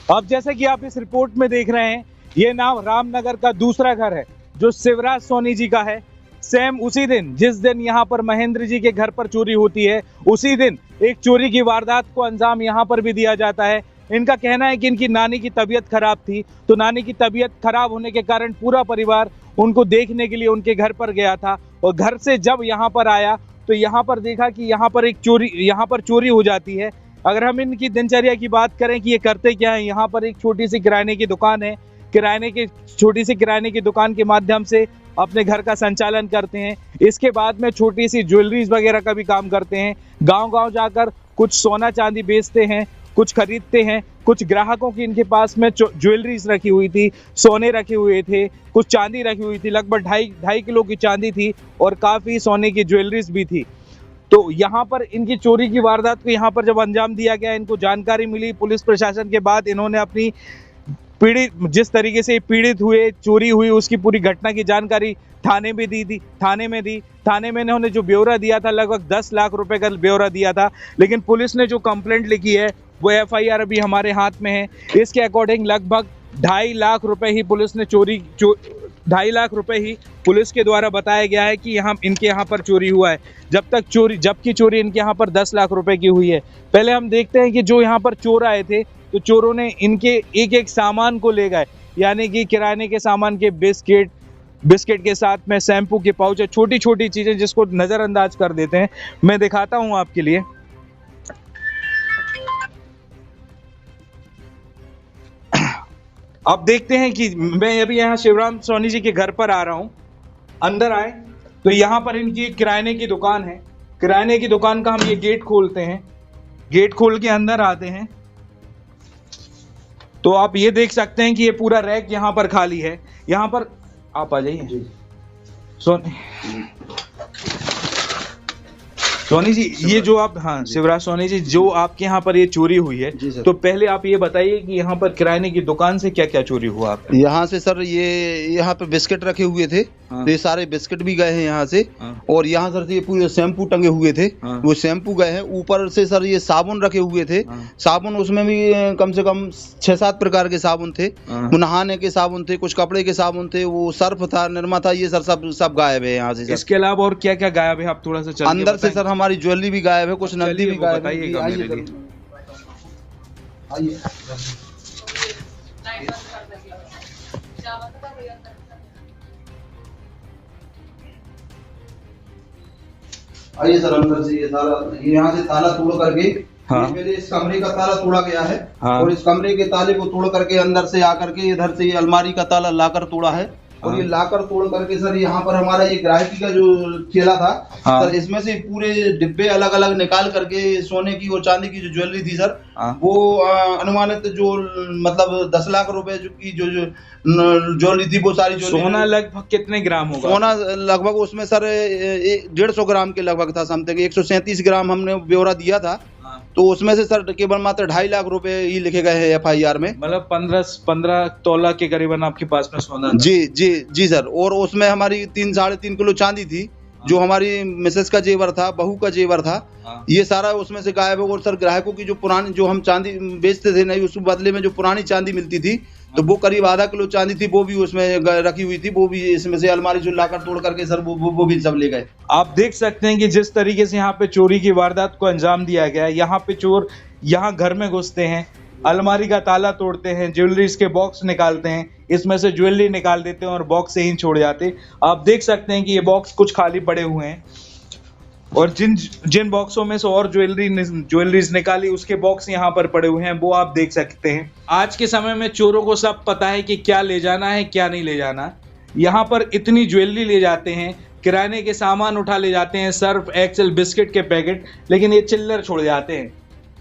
अब जैसे कि आप इस रिपोर्ट में देख रहे हैं, ये नाम रामनगर का दूसरा घर है जो शिवराज सोनी जी का है। सेम उसी दिन जिस दिन यहाँ पर महेंद्र जी के घर पर चोरी होती है, उसी दिन एक चोरी की वारदात को अंजाम यहाँ पर भी दिया जाता है। इनका कहना है कि इनकी नानी की तबीयत खराब थी, तो नानी की तबीयत खराब होने के कारण पूरा परिवार उनको देखने के लिए उनके घर पर गया था, और घर से जब यहाँ पर आया तो यहाँ पर देखा कि यहाँ पर चोरी हो जाती है। अगर हम इनकी दिनचर्या की बात करें कि ये करते क्या है, यहाँ पर एक छोटी सी किराने की दुकान है। छोटी सी किराने की दुकान के माध्यम से अपने घर का संचालन करते हैं। इसके बाद में छोटी सी ज्वेलरीज वगैरह का भी काम करते हैं। गांव-गांव जाकर कुछ सोना चांदी बेचते हैं, कुछ खरीदते हैं। कुछ ग्राहकों की इनके पास में ज्वेलरीज रखी हुई थी, सोने रखे हुए थे, कुछ चांदी रखी हुई थी, लगभग 2.5 किलो की चांदी थी और काफ़ी सोने की ज्वेलरीज भी थी। तो यहाँ पर इनकी चोरी की वारदात को यहाँ पर जब अंजाम दिया गया, इनको जानकारी मिली पुलिस प्रशासन के बाद, इन्होंने अपनी जिस तरीके से पीड़ित हुए, चोरी हुई, उसकी पूरी घटना की जानकारी थाने में दी। थाने में इन्होंने जो ब्यौरा दिया था, लगभग 10 लाख रुपए का ब्यौरा दिया था। लेकिन पुलिस ने जो कंप्लेंट लिखी है वो FIR अभी हमारे हाथ में है। इसके अकॉर्डिंग लगभग 2.5 लाख रुपए ही पुलिस ने 2.5 लाख रुपए ही पुलिस के द्वारा बताया गया है कि इनके यहाँ पर चोरी हुआ है। जबकि चोरी इनके यहाँ पर 10 लाख रुपए की हुई है। पहले हम देखते हैं कि जो यहाँ पर चोर आए थे, तो चोरों ने इनके एक सामान को ले गए, यानी कि किराने के सामान के बिस्किट के साथ में शैम्पू के पाउच, छोटी छोटी चीजें जिसको नजरअंदाज कर देते हैं। मैं दिखाता हूं आपके लिए। अब देखते हैं कि मैं अभी यहाँ शिवराज सोनी जी के घर पर आ रहा हूँ। अंदर आए तो यहाँ पर इनकी किराने की दुकान है। किराने की दुकान का हम ये गेट खोलते हैं। गेट खोल के अंदर आते हैं तो आप ये देख सकते हैं कि ये पूरा रैक यहाँ पर खाली है। यहाँ पर आप आ जाइए। सोनी जी, ये जो आप, हाँ शिवराज सोनी जी, जो आपके यहाँ पर ये चोरी हुई है, तो पहले आप ये बताइए कि यहाँ पर किराने की दुकान से क्या क्या चोरी हुआ आपका? यहाँ से सर ये यहाँ पे बिस्किट रखे हुए थे। हाँ। तो ये सारे बिस्किट भी गए हैं यहाँ से। हाँ। और यहाँ सर से ये पूरे शैम्पू टंगे हुए थे। हाँ। वो शैम्पू गए हैं। ऊपर से सर ये साबुन रखे हुए थे। हाँ। साबुन उसमें भी कम से कम 6-7 प्रकार के साबुन थे। हाँ। वो नहाने के साबुन थे, कुछ कपड़े के साबुन थे, वो सर्फ था, निरमा था, ये सर सब गायब है यहाँ से। इसके अलावा और क्या क्या गायब है, आप थोड़ा सा अंदर से सर हमारी ज्वेलरी भी गायब है, कुछ नकदी भी गायब है। आइए सर, अंदर से ये सारा, यहाँ से ताला तोड़ करके, हाँ। मेरे इस कमरे का ताला तोड़ा गया है। हाँ। और इस कमरे के ताले को तोड़ करके अंदर से आकर के इधर से ये अलमारी का ताला लाकर तोड़ा है। और ये लाकर तोड़ करके सर यहाँ पर हमारा ये ग्राहकी का जो ठेला था, हाँ। सर इसमें से पूरे डिब्बे अलग अलग निकाल करके सोने की और चांदी की जो ज्वेलरी थी सर, हाँ। वो अनुमानित जो मतलब 10 लाख रुपए की जो ज्वेलरी थी, वो सारी सोना लगभग कितने ग्राम होगा? सोना लगभग उसमें सर 150 ग्राम के लगभग था, समथिंग 137 ग्राम हमने ब्यौरा दिया था। तो उसमें से सर केवल मात्र 2.5 लाख रुपए ही लिखे गए हैं FIR में। मतलब 15 तोला के करीबन आपके पास में सोना था। जी सर। और उसमें हमारी 3-3.5 किलो चांदी थी, जो हमारी मिसेस का जेवर था, बहू का जेवर था, ये सारा उसमें से गायब है। और सर ग्राहकों की जो पुरानी, जो हम चांदी बेचते थे नहीं, उस बदले में जो पुरानी चांदी मिलती थी, तो वो करीब आधा किलो चांदी थी, वो भी उसमें रखी हुई थी, वो भी इसमें से अलमारी जो लाकर तोड़ करके सर वो भी सब ले गए। आप देख सकते हैं कि जिस तरीके से यहाँ पे चोरी की वारदात को अंजाम दिया गया है। यहाँ पे चोर यहाँ घर में घुसते हैं, अलमारी का ताला तोड़ते हैं, ज्वेलरीज के बॉक्स निकालते हैं, इसमें से ज्वेलरी निकाल देते हैं और बॉक्स से ही छोड़ जाते। आप देख सकते हैं कि ये बॉक्स कुछ खाली पड़े हुए हैं, और जिन बॉक्सों में से और ज्वेलरीज निकाली, उसके बॉक्स यहाँ पर पड़े हुए हैं, वो आप देख सकते हैं। आज के समय में चोरों को सब पता है कि क्या ले जाना है, क्या नहीं ले जाना। यहाँ पर इतनी ज्वेलरी ले जाते हैं, किराने के सामान उठा ले जाते हैं, सर्फ एक्सेल बिस्किट के पैकेट, लेकिन ये चिल्लर छोड़ जाते हैं।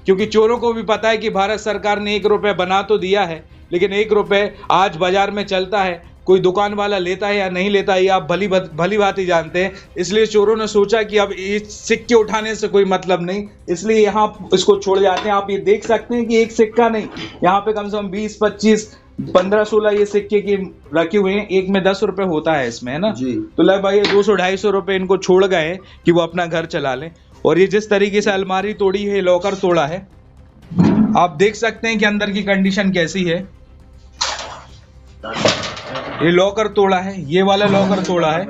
क्योंकि चोरों को भी पता है कि भारत सरकार ने 1 रुपये बना तो दिया है, लेकिन 1 रुपये आज बाजार में चलता है, कोई दुकान वाला लेता है या नहीं लेता है, ये आप भली बात ही जानते हैं। इसलिए चोरों ने सोचा कि अब ये सिक्के उठाने से कोई मतलब नहीं, इसलिए यहाँ इसको छोड़ जाते हैं। आप ये देख सकते हैं कि एक सिक्का नहीं, यहाँ पे कम से कम 20, 25, 15, 16 ये सिक्के की रखे हुए हैं। एक में 10 रुपए होता है इसमें, है ना जी। तो लगभग ये 200-250 रुपए इनको छोड़ गए कि वो अपना घर चला लें। और ये जिस तरीके से अलमारी तोड़ी है, लॉकर तोड़ा है, आप देख सकते हैं कि अंदर की कंडीशन कैसी है। ये लॉकर तोड़ा है, ये वाला लॉकर तोड़ा है,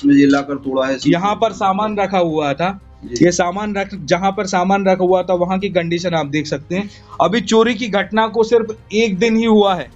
ये लॉकर तोड़ा है। यहाँ पर सामान रखा हुआ था, ये सामान जहाँ पर सामान रखा हुआ था वहां की कंडीशन आप देख सकते हैं। अभी चोरी की घटना को सिर्फ एक दिन ही हुआ है,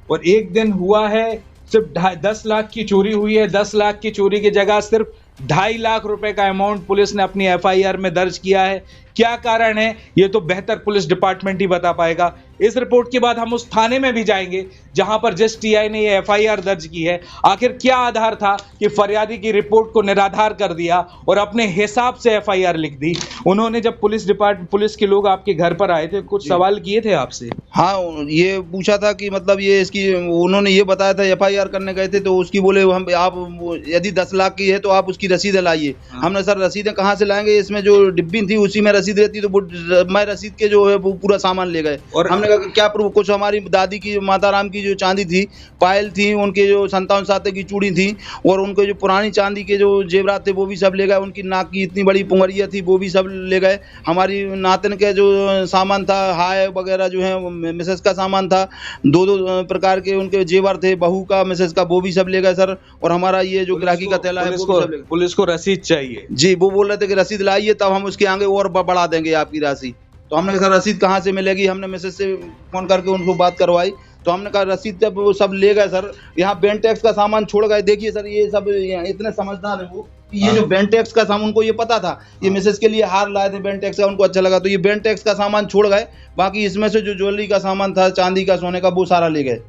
और एक दिन हुआ है सिर्फ 10 लाख की चोरी हुई है। 10 लाख की चोरी की जगह सिर्फ 2.5 लाख रुपए का अमाउंट पुलिस ने अपनी FIR में दर्ज किया है। क्या कारण है ये तो बेहतर पुलिस डिपार्टमेंट ही बता पाएगा। इस रिपोर्ट के बाद हम उस थाने में भी जाएंगे जहां पर जिस TI ने ये FIR दर्ज की है। आखिर क्या आधार था कि फरियादी की रिपोर्ट को निराधार कर दिया और अपने हिसाब से FIR लिख दी। उन्होंने जब पुलिस के लोग आपके घर पर आए थे, कुछ सवाल किए थे आपसे? हाँ, ये पूछा था कि मतलब ये इसकी, उन्होंने ये बताया था FIR करने गए थे तो उसकी बोले हम आप यदि 10 लाख की है तो आप उसकी रसीद लाइए। हमने सर रसीदें कहाँ से लाएंगे, इसमें जो डिब्बी थी उसी में रसीद रहती, तो मैं रसीद के जो है वो पूरा सामान ले गए। और हमने कहा क्या प्रूफ, कुछ हमारी दादी की, माता राम की जो चांदी थी, पायल थी, उनके जो 57 साते की चूड़ी थी, और उनके जो पुरानी चांदी के जो जेवरात थे वो भी सब ले गए। उनकी नाक की इतनी बड़ी पुंगरिया थी वो भी सब ले गए। हमारी नातन के जो सामान था, हाय वगैरह जो है, मिसेस का सामान था, दो प्रकार के उनके जेवर थे, बहू का, मिसेस का, वो भी सब ले गए सर। और हमारा ये जो ग्राहकी का थैला है पुलिस को रसीद चाहिए जी, वो बोल रहे थे कि रसीद लाइए तब हम उसके आगे और बढ़ा देंगे आपकी राशि। तो हमने कहा रसीद कहाँ से मिलेगी, हमने मिसेस से फोन करके उनको बात करवाई, तो हमने कहा रसीद जब वो सब ले गए सर, यहाँ बैंक टैक्स का सामान छोड़ गए। देखिए सर, ये सब इतने समझदार है वो, ये जो बैंक टैक्स का सामान, उनको ये पता था, ये मिसेस के लिए हार लाए थे बैंक टैक्स का, उनको अच्छा लगा तो ये बैंक टैक्स का सामान छोड़ गए। बाकी इसमें से जो ज्वेलरी का सामान था, चांदी का, सोने का, वो सारा ले गए।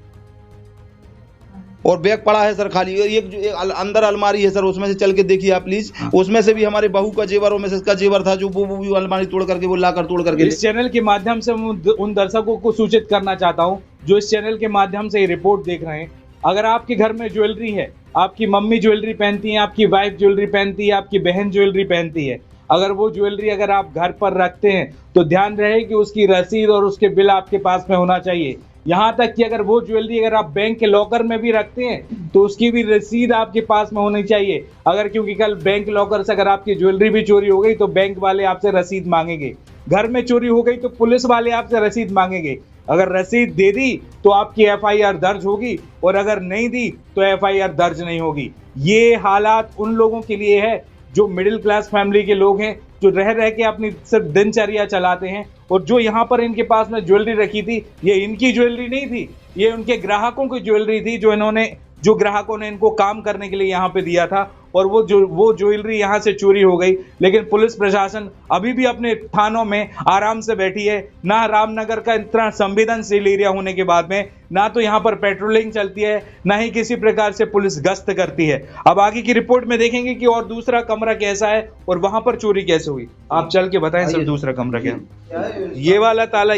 और बैग पड़ा है सर खाली, एक अंदर अलमारी है सर, उसमें से चल के देखिए आप प्लीज, उसमें से भी हमारे बहू का जेवर और मिसेस का जेवर था, जो वो भी अलमारी तोड़ करके, वो लाकर तोड़ करके। इस चैनल के माध्यम से उन दर्शकों को सूचित करना चाहता हूं जो इस चैनल के माध्यम से ये रिपोर्ट देख रहे हैं, अगर आपके घर में ज्वेलरी है, आपकी मम्मी ज्वेलरी पहनती है, आपकी वाइफ ज्वेलरी पहनती है, आपकी बहन ज्वेलरी पहनती है, अगर वो ज्वेलरी अगर आप घर पर रखते हैं तो ध्यान रहे कि उसकी रसीद और उसके बिल आपके पास में होना चाहिए। यहाँ तक कि अगर वो ज्वेलरी अगर आप बैंक के लॉकर में भी रखते हैं तो उसकी भी रसीद आपके पास में होनी चाहिए। अगर क्योंकि कल बैंक लॉकर से अगर आपकी ज्वेलरी भी चोरी हो गई तो बैंक वाले आपसे रसीद मांगेंगे, घर में चोरी हो गई तो पुलिस वाले आपसे रसीद मांगेंगे। अगर रसीद दे दी तो आपकी FIR दर्ज होगी, और अगर नहीं दी तो FIR दर्ज नहीं होगी। ये हालात उन लोगों के लिए है जो मिडिल क्लास फैमिली के लोग हैं, जो रह रह के अपनी सिर्फ दिनचर्या चलाते हैं। और जो यहाँ पर इनके पास में ज्वेलरी रखी थी, ये इनकी ज्वेलरी नहीं थी, ये उनके ग्राहकों की ज्वेलरी थी, जो ग्राहकों ने इनको काम करने के लिए यहाँ पे दिया था, और वो ज्वेलरी यहाँ से चोरी हो गई। लेकिन पुलिस प्रशासन अभी भी अपने थानों में आराम से बैठी है। ना रामनगर का इतना संवेदनशील एरिया होने के बाद में ना तो यहाँ पर पेट्रोलिंग चलती है, ना ही किसी प्रकार से पुलिस गश्त करती है। अब आगे की रिपोर्ट में देखेंगे कि और दूसरा कमरा कैसा है और वहां पर चोरी कैसे हुई। आप चल के बताएं सर, दूसरा कमरा क्या? ये वाला ताला,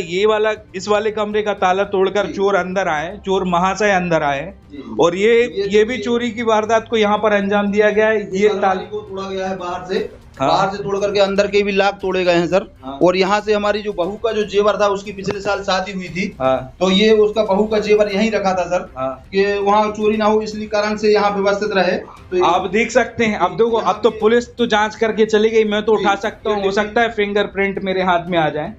इस वाले कमरे का ताला तोड़कर चोर अंदर आए, चोर महाशय अंदर आए, और ये भी चोरी की वारदात को यहाँ पर अंजाम दिया गया है। ये ताले को तोड़ा गया है बाहर से, बाहर से तोड़ करके अंदर के भी लाख तोड़े गए हैं सर। और यहाँ से हमारी जो बहू का जो जेवर था, उसकी पिछले साल शादी हुई थी, तो ये उसका बहू का जेवर यहीं रखा था सर, कि वहाँ चोरी ना हो, इसलिए कारण से यहाँ व्यवस्थित रहे। तो आप देख सकते हैं। अब देखो, अब तो पुलिस तो जांच करके चली गई, मैं तो उठा सकता हूँ, हो सकता है फिंगरप्रिंट मेरे हाथ में आ जाए।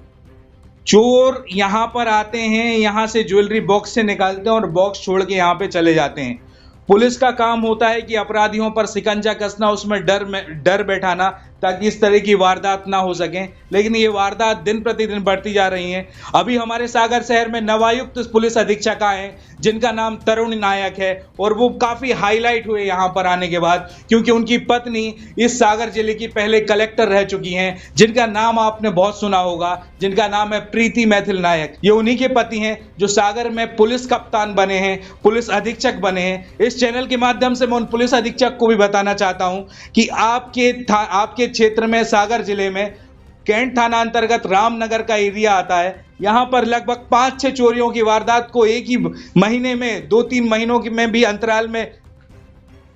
चोर यहाँ पर आते हैं, यहाँ से ज्वेलरी बॉक्स से निकालते हैं और बॉक्स छोड़ के यहाँ पे चले जाते हैं। पुलिस का काम होता है कि अपराधियों पर शिकंजा कसना, उसमें डर बैठाना, ताकि इस तरह की वारदात ना हो सके। लेकिन ये वारदात दिन प्रतिदिन बढ़ती जा रही हैं। अभी हमारे सागर शहर में नवायुक्त पुलिस अधीक्षक आए हैं जिनका नाम तरुण नायक है, और वो काफी हाईलाइट हुए यहाँ पर आने के बाद, क्योंकि उनकी पत्नी इस सागर जिले की पहले कलेक्टर रह चुकी हैं, जिनका नाम आपने बहुत सुना होगा, जिनका नाम है प्रीति मैथिल नायक। ये उन्हीं के पति हैं जो सागर में पुलिस कप्तान बने हैं, पुलिस अधीक्षक बने हैं। इस चैनल के माध्यम से मैं उन पुलिस अधीक्षक को भी बताना चाहता हूं कि आपके क्षेत्र में, सागर जिले में कैंट थाना अंतर्गत रामनगर का एरिया आता है, यहां पर लगभग 5-6 चोरियों की वारदात को एक ही महीने में, 2-3 महीनों में भी अंतराल में,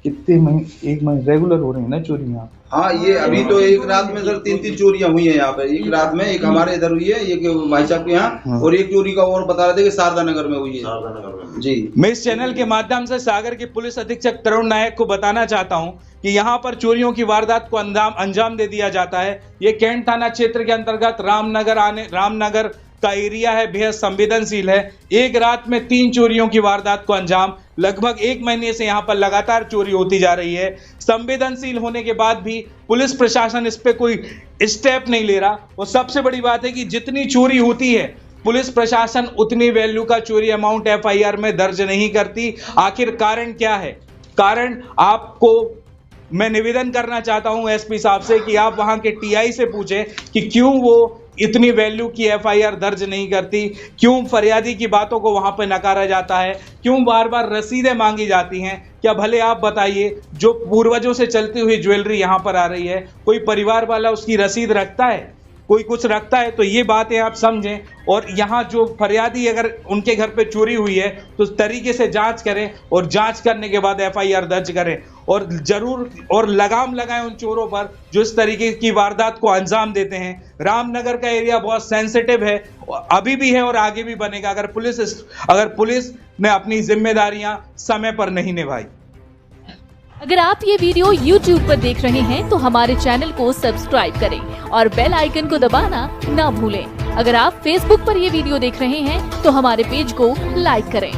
कितने महीने, एक महीने रेगुलर हो रही है ना चोरियां। हाँ, ये अभी तो एक रात में सर 3-3 चोरियां हुई हैं यहाँ पे। एक रात में एक हमारे इधर हुई है, एक भाई साहब के यहाँ, और एक चोरी का और बता रहे थे कि शारदा नगर में हुई है जी। मैं इस चैनल के माध्यम से सागर के पुलिस अधीक्षक तरुण नायक को बताना चाहता हूं कि यहाँ पर चोरियों की वारदात को अंजाम दे दिया जाता है। ये कैंट थाना क्षेत्र के अंतर्गत रामनगर का एरिया है बेहद संवेदनशील है। एक रात में 3 चोरियों की वारदात को अंजाम, लगभग 1 महीने से यहाँ पर लगातार चोरी होती जा रही है। संवेदनशील होने के बाद भी पुलिस प्रशासन इस पे कोई स्टेप नहीं ले रहा। और सबसे बड़ी बात है कि जितनी चोरी होती है पुलिस प्रशासन उतनी वैल्यू का चोरी अमाउंट FIR में दर्ज नहीं करती। आखिर कारण क्या है? कारण आपको मैं निवेदन करना चाहता हूं SP साहब से कि आप वहां के TI से पूछें कि क्यों वो इतनी वैल्यू की FIR दर्ज नहीं करती, क्यों फरियादी की बातों को वहां पर नकारा जाता है, क्यों बार बार रसीदें मांगी जाती हैं। क्या भले आप बताइए, जो पूर्वजों से चलती हुई ज्वेलरी यहां पर आ रही है, कोई परिवार वाला उसकी रसीद रखता है? कोई कुछ रखता है? तो ये बातें आप समझें। और यहाँ जो फरियादी अगर उनके घर पे चोरी हुई है तो उस तरीके से जांच करें और जांच करने के बाद FIR दर्ज करें और जरूर और लगाम लगाएं उन चोरों पर जो इस तरीके की वारदात को अंजाम देते हैं। रामनगर का एरिया बहुत सेंसिटिव है, अभी भी है और आगे भी बनेगा अगर पुलिस ने अपनी जिम्मेदारियां समय पर नहीं निभाई। अगर आप ये वीडियो YouTube पर देख रहे हैं तो हमारे चैनल को सब्सक्राइब करें और बेल आइकन को दबाना ना भूलें। अगर आप Facebook पर ये वीडियो देख रहे हैं तो हमारे पेज को लाइक करें।